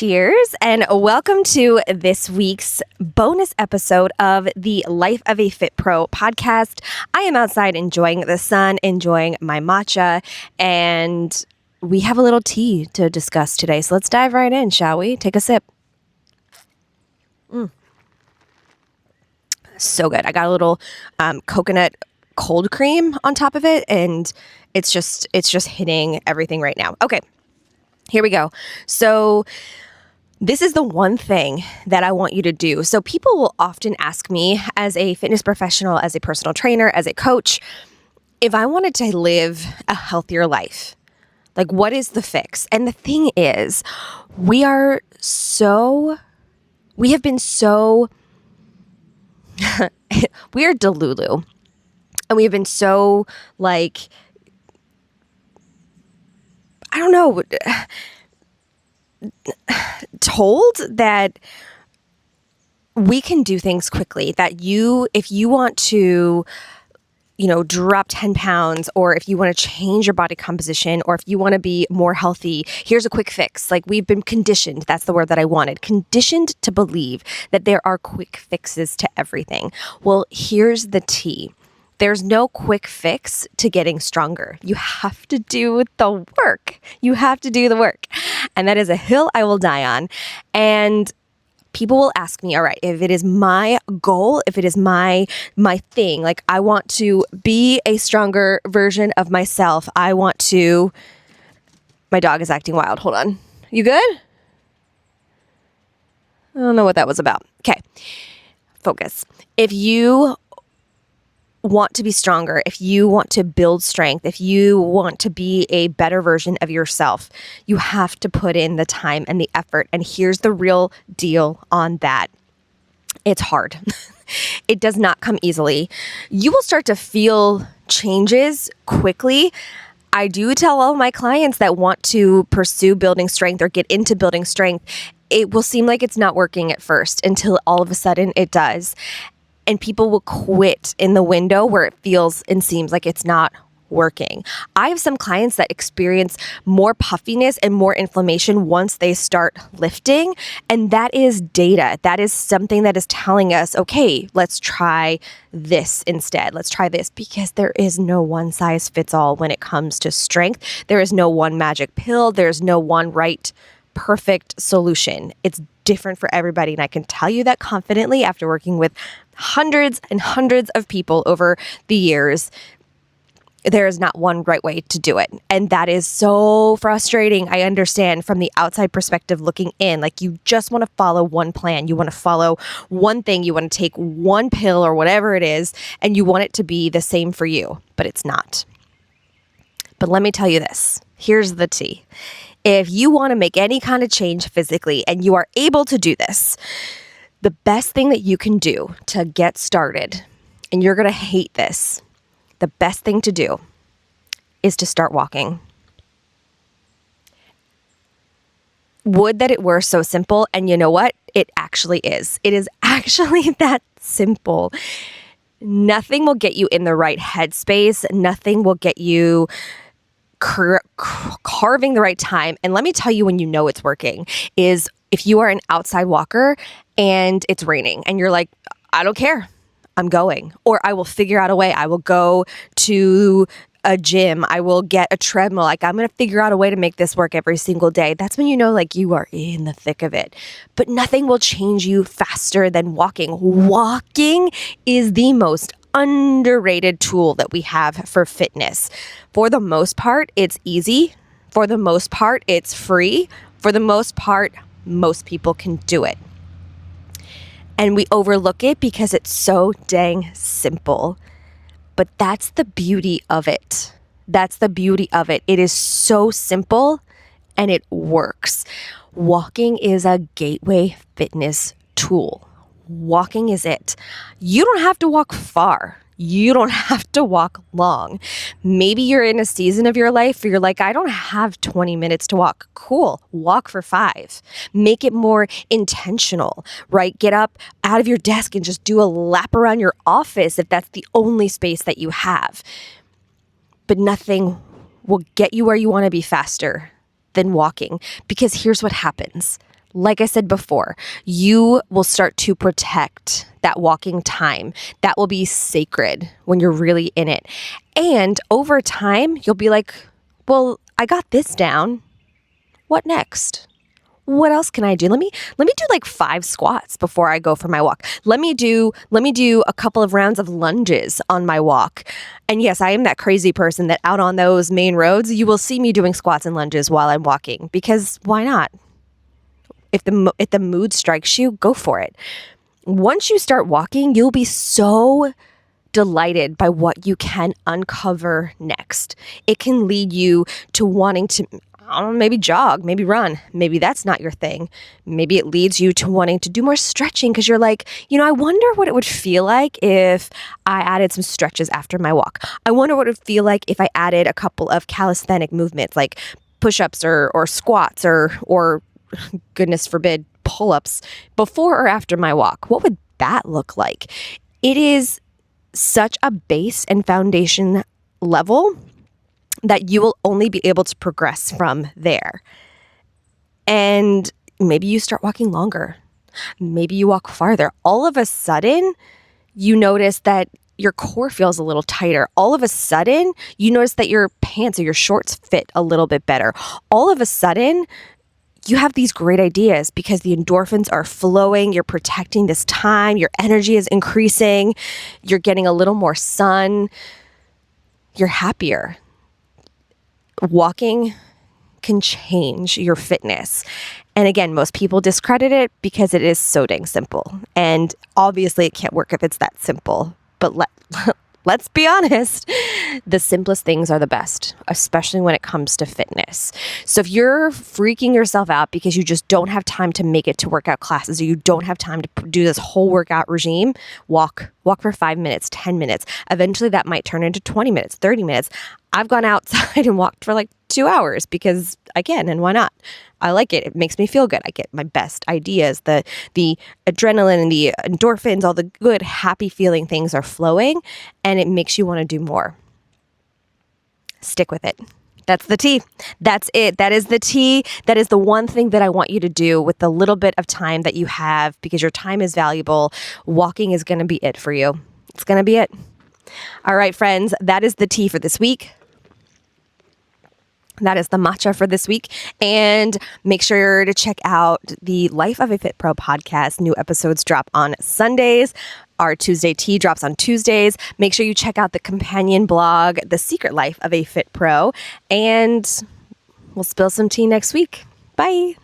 Cheers, and welcome to this week's bonus episode of the Life of a Fit Pro podcast. I am outside enjoying the sun, enjoying my matcha, and we have a little tea to discuss today. So let's dive right in, shall we? Take a sip. So good. I got a little coconut cold cream on top of it, and it's just hitting everything right now. Okay. Here we go. So this is the one thing that I want you to do. So people will often ask me as a fitness professional, as a personal trainer, as a coach, if I wanted to live a healthier life, like what is the fix? And the thing is, we have been so, we are delulu. And we have been so like, I don't know, told that we can do things quickly, that if you want to, drop 10 pounds, or if you want to change your body composition, or if you want to be more healthy, here's a quick fix. Like, we've been conditioned, that's the word that I wanted, conditioned to believe that there are quick fixes to everything. Well, here's the tea. There's no quick fix to getting stronger. You have to do the work. You have to do the work. And that is a hill I will die on. And people will ask me, all right, if it is my goal, if it is my thing, like I want to be a stronger version of myself. My dog is acting wild. Hold on. You good? I don't know what that was about. Okay. Focus. If you want to be stronger, if you want to build strength, if you want to be a better version of yourself, you have to put in the time and the effort. And here's the real deal on that. It's hard. It does not come easily. You will start to feel changes quickly. I do tell all of my clients that want to pursue building strength or get into building strength, it will seem like it's not working at first until all of a sudden it does. And people will quit in the window where it feels and seems like it's not working. I have some clients that experience more puffiness and more inflammation once they start lifting. And that is data. That is something that is telling us, okay, let's try this instead. Let's try this, because there is no one size fits all when it comes to strength. There is no one magic pill. There's no one right, perfect solution. It's different for everybody. And I can tell you that confidently after working with hundreds and hundreds of people over the years. There is not one right way to do it. And that is so frustrating. I understand from the outside perspective looking in, like you just want to follow one plan. You want to follow one thing. You want to take one pill or whatever it is, and you want it to be the same for you, but it's not. But let me tell you this. Here's the tea. If you want to make any kind of change physically and you are able to do this, the best thing that you can do to get started, and you're going to hate this, the best thing to do is to start walking. Would that it were so simple, and you know what? It actually is. It is actually that simple. Nothing will get you in the right headspace. Nothing will get you carving the right time. And let me tell you when you know it's working is if you are an outside walker and it's raining and you're like, I don't care, I'm going, or I will figure out a way. I will go to a gym. I will get a treadmill. Like I'm going to figure out a way to make this work every single day. That's when you know like you are in the thick of it. But nothing will change you faster than walking. Walking is the most underrated tool that we have for fitness. For the most part, it's easy. For the most part, it's free. For the most part, most people can do it. And we overlook it because it's so dang simple. But that's the beauty of it. That's the beauty of it. It is so simple and it works. Walking is a gateway fitness tool. Walking is it. You don't have to walk far. You don't have to walk long. Maybe you're in a season of your life where you're like, I don't have 20 minutes to walk. Cool. Walk for 5. Make it more intentional, right? Get up out of your desk and just do a lap around your office if that's the only space that you have. But nothing will get you where you want to be faster than walking, because here's what happens. like I said before, you will start to protect that walking time. That will be sacred when you're really in it. And over time, you'll be like, well, I got this down. What next? What else can I do? Let me do like 5 squats before I go for my walk. Let me do a couple of rounds of lunges on my walk. And yes, I am that crazy person that out on those main roads, you will see me doing squats and lunges while I'm walking, because why not? If the mood strikes you, go for it. Once you start walking, you'll be so delighted by what you can uncover next. It can lead you to wanting to, I don't know, maybe jog, maybe run. Maybe that's not your thing. Maybe it leads you to wanting to do more stretching because you're like, I wonder what it would feel like if I added some stretches after my walk. I wonder what it would feel like if I added a couple of calisthenic movements like push-ups or squats or goodness forbid, pull-ups before or after my walk. What would that look like? It is such a base and foundation level that you will only be able to progress from there. And maybe you start walking longer. Maybe you walk farther. All of a sudden, you notice that your core feels a little tighter. All of a sudden, you notice that your pants or your shorts fit a little bit better. All of a sudden, you have these great ideas because the endorphins are flowing. You're protecting this time. Your energy is increasing. You're getting a little more sun. You're happier. Walking can change your fitness. And again, most people discredit it because it is so dang simple. And obviously it can't work if it's that simple. But let's be honest, the simplest things are the best, especially when it comes to fitness. So if you're freaking yourself out because you just don't have time to make it to workout classes, or you don't have time to do this whole workout regime, walk for 5 minutes, 10 minutes. Eventually that might turn into 20 minutes, 30 minutes. I've gone outside and walked for like 2 hours because I can, and why not? I like it. It makes me feel good. I get my best ideas. The adrenaline and the endorphins, all the good, happy feeling things are flowing, and it makes you want to do more. Stick with it. That's the tea. That's it. That is the tea. That is the one thing that I want you to do with the little bit of time that you have, because your time is valuable. Walking is going to be it for you. It's going to be it. All right, friends, that is the tea for this week. That is the matcha for this week. And make sure to check out the Life of a Fit Pro podcast. New episodes drop on Sundays. Our Tuesday tea drops on Tuesdays. Make sure you check out the companion blog, The Secret Life of a Fit Pro. And we'll spill some tea next week. Bye.